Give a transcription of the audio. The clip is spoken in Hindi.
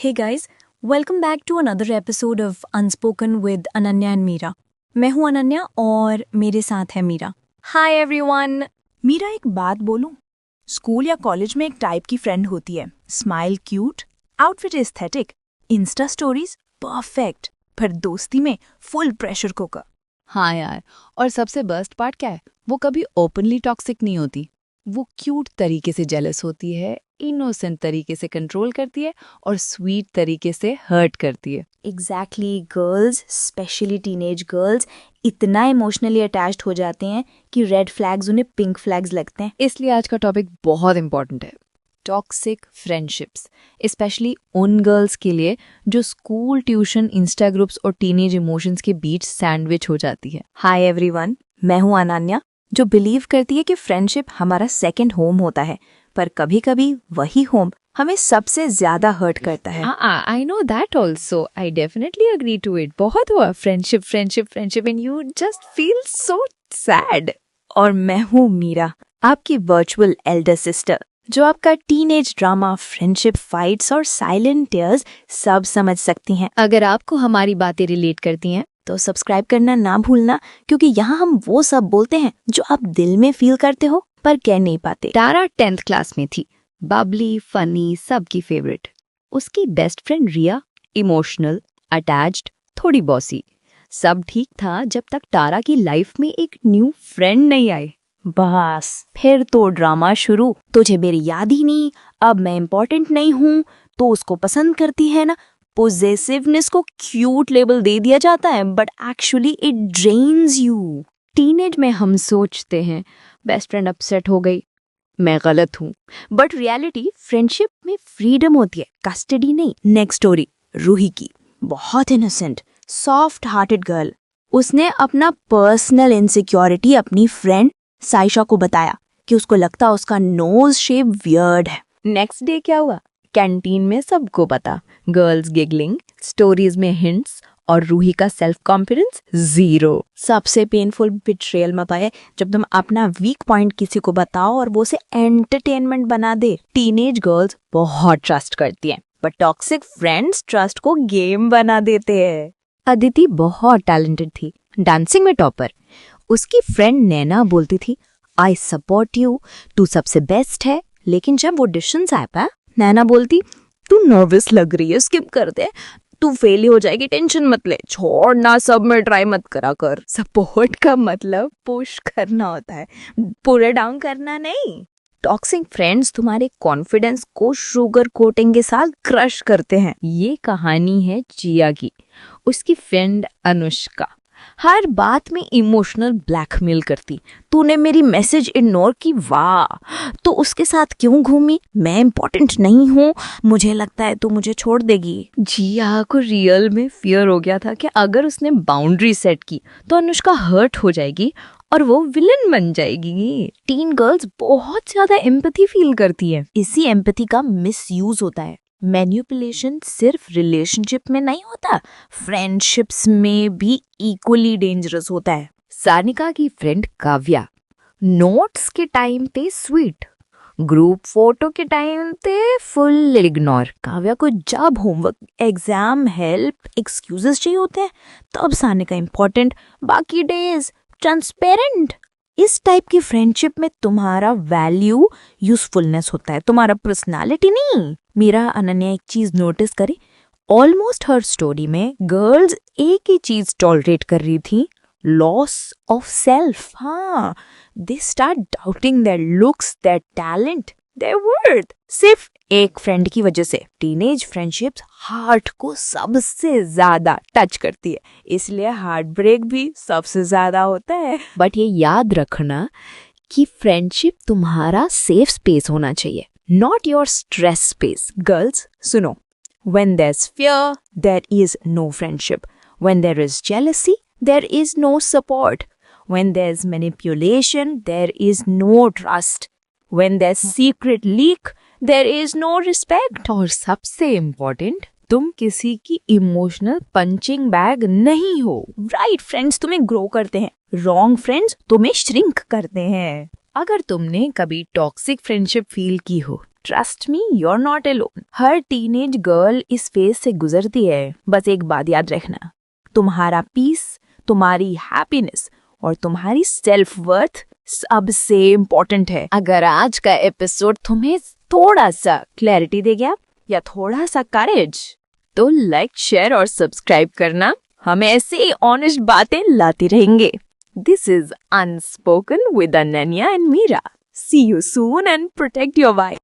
Hey guys, welcome back to another episode of Unspoken with Ananya and Meera. मैं हूँ अनन्या और मेरे साथ है मीरा. Hi everyone. मीरा, एक बात बोलूं? स्कूल या कॉलेज में एक टाइप की फ्रेंड होती है, smile cute, outfit aesthetic, Insta stories perfect, पर दोस्ती में फुल प्रेशर कुकर. हाँ यार, और सबसे बेस्ट पार्ट क्या है, वो कभी ओपनली टॉक्सिक नहीं होती. वो क्यूट तरीके से जेलस होती है, इनोसेंट तरीके से कंट्रोल करती है और स्वीट तरीके से हर्ट करती है. Exactly, girls, specially teenage girls, इतना इमोशनली अटैच्ड हो जाते हैं कि रेड फ्लैग्स उन्हें पिंक फ्लैग्स लगते हैं. इसलिए आज का टॉपिक बहुत इंपॉर्टेंट है. टॉक्सिक फ्रेंडशिप्स, स्पेशली उन गर्ल्स के लिए जो स्कूल, ट्यूशन, इंस्टा ग्रुप्स और टीनेज इमोशंस के बीच सैंडविच हो जाती है. हाय एवरीवन, मैं हूँ अनन्या, जो बिलीव करती है कि फ्रेंडशिप हमारा सेकंड होम होता है, पर कभी कभी वही होम हमें सबसे ज्यादा हर्ट करता है. I know that also. I definitely agree to it. बहुत हुआ friendship friendship friendship and you just feel so sad. और मैं हूँ मीरा, आपकी वर्चुअल एल्डर सिस्टर, जो आपका टीनेज ड्रामा, फ्रेंडशिप फाइट्स और साइलेंट टीयर्स सब समझ सकती हैं. अगर आपको हमारी बातें रिलेट करती हैं तो सब्सक्राइब करना ना भूलना, क्योंकि यहाँ हम वो सब बोलते हैं जो आप दिल में फील करते हो पर कह नहीं पाते. तारा 10th क्लास में थी, बबली, फनी, सबकी फेवरेट. उसकी बेस्ट फ्रेंड रिया, इमोशनल, अटैच्ड, थोड़ी बॉसी. सब ठीक था जब तक तारा की लाइफ में एक न्यू फ्रेंड नहीं आई. बस फिर तो ड्रामा शुरू. तुझे मेरी याद ही नहीं, अब मैं इम्पोर्टेंट नहीं हूँ, तो उसको पसंद करती है ना. पोजेसिवनेस को क्यूट लेबल दे दिया जाता है, but actually it drains you. Teenage में हम सोचते हैं बेस्ट फ्रेंड अपसेट हो गई, मैं गलत हूँ. बट रियलिटी, फ्रेंडशिप में फ्रीडम होती है, कस्टडी नहीं. नेक्स्ट स्टोरी रूही की. बहुत इनोसेंट, सॉफ्ट हार्टेड गर्ल. उसने अपना पर्सनल इनसिक्योरिटी अपनी फ्रेंड साइशा को बताया कि उसको लगता उसका नोज शेप वियर्ड है. नेक्स्ट डे क्या हुआ? कैंटीन में सबको पता. गर्ल्स गिगलिंग, स्टोरीज में हिंट्स, और रूही का सेल्फ कॉन्फिडेंस जीरो. सबसे पेनफुल बिट्रेयल मत आए जब तुम अपना वीक पॉइंट किसी को बताओ और वो उसे एंटरटेनमेंट बना दे. टीनेज गर्ल्स बहुत ट्रस्ट करती हैं, बट टॉक्सिक फ्रेंड्स ट्रस्ट को गेम बना देते हैं. अदिति बहुत टैलेंटेड थी, डांसिंग में टॉपर. उसकी फ्रेंड नैना बोलती थी, आई सपोर्ट यू, तू सबसे बेस्ट है. लेकिन जब ऑडिशंस आया था, नैना बोलती, तू नर्वस लग रही है, स्किप कर दे, तू फेल ही हो जाएगी, टेंशन मत ले, छोड़ ना, सब में ट्राई मत करा कर. सपोर्ट का मतलब पुश करना होता है, पूरे डाउन करना नहीं. टॉक्सिक फ्रेंड्स तुम्हारे कॉन्फिडेंस को शुगर कोटिंग के साथ क्रश करते हैं. ये कहानी है जिया की. उसकी फ्रेंड अनुष्का हर बात में इमोशनल ब्लैकमेल करती. तूने मेरी मैसेज इग्नोर की, वाह, तो उसके साथ क्यों घूमी? मैं इम्पोर्टेंट नहीं हूँ, मुझे लगता है तू मुझे छोड़ देगी. जिया को रियल में फियर हो गया था कि अगर उसने बाउंड्री सेट की तो अनुष्का हर्ट हो जाएगी और वो विलन बन जाएगी. टीन गर्ल्स बहुत ज्यादा एम्पैथी फील करती है. इसी एम्पैथी का मिसयूज होता है. मैनिपुलेशन सिर्फ रिलेशनशिप में नहीं होता, फ्रेंडशिप्स में भी इक्वली डेंजरस होता है. सानिका की फ्रेंड काव्या नोट्स के टाइम पे स्वीट, ग्रुप फोटो के टाइम पे फुल इग्नोर. काव्या को जब होमवर्क, एग्जाम, हेल्प, एक्सक्यूजेस चाहिए होते हैं, तब सानिका इम्पोर्टेंट, बाकी डेज ट्रांसपेरेंट. इस टाइप की फ्रेंडशिप में तुम्हारा वैल्यू यूजफुलनेस होता है, तुम्हारा पर्सनालिटी नहीं. मेरा अनन्या एक चीज नोटिस करी, ऑलमोस्ट हर स्टोरी में गर्ल्स एक ही चीज टॉलरेट कर रही थी, लॉस ऑफ सेल्फ. हाँ, they start doubting their looks, their talent, their worth, सिर्फ एक फ्रेंड की वजह से. टीनेज फ्रेंडशिप्स हार्ट को सबसे ज्यादा टच करती है, इसलिए हार्ट ब्रेक भी सबसे ज्यादा होता है. बट ये याद रखना कि फ्रेंडशिप तुम्हारा सेफ स्पेस होना चाहिए, not your stress space. Girls सुनो, when there's fear, there is no friendship. When there is jealousy, there is no support. When there's manipulation, there is no trust. When there's secret leak, there is no respect. और सबसे इम्पोर्टेंट, तुम किसी की इमोशनल पंचिंग बैग नहीं हो. राइट फ्रेंड्स तुम्हें ग्रो करते हैं, रॉन्ग फ्रेंड्स तुम्हें श्रिंक करते हैं. अगर तुमने कभी टॉक्सिक फ्रेंडशिप फील की हो trust me, you're not alone. Her teenage girl इस फेज से गुजरती है. बस एक बात याद रखना, तुम्हारा पीस, तुम्हारी हैप्पीनेस और तुम्हारी सेल्फ वर्थ सबसे इम्पोर्टेंट है. अगर आज का एपिसोड तुम्हें थोड़ा सा क्लैरिटी दे गया या थोड़ा सा करेज, तो लाइक, शेयर और सब्सक्राइब करना. हम ऐसे ही ऑनेस्ट बातें लाते रहेंगे. This is unspoken with Ananya and Meera. See you soon and protect your vibe.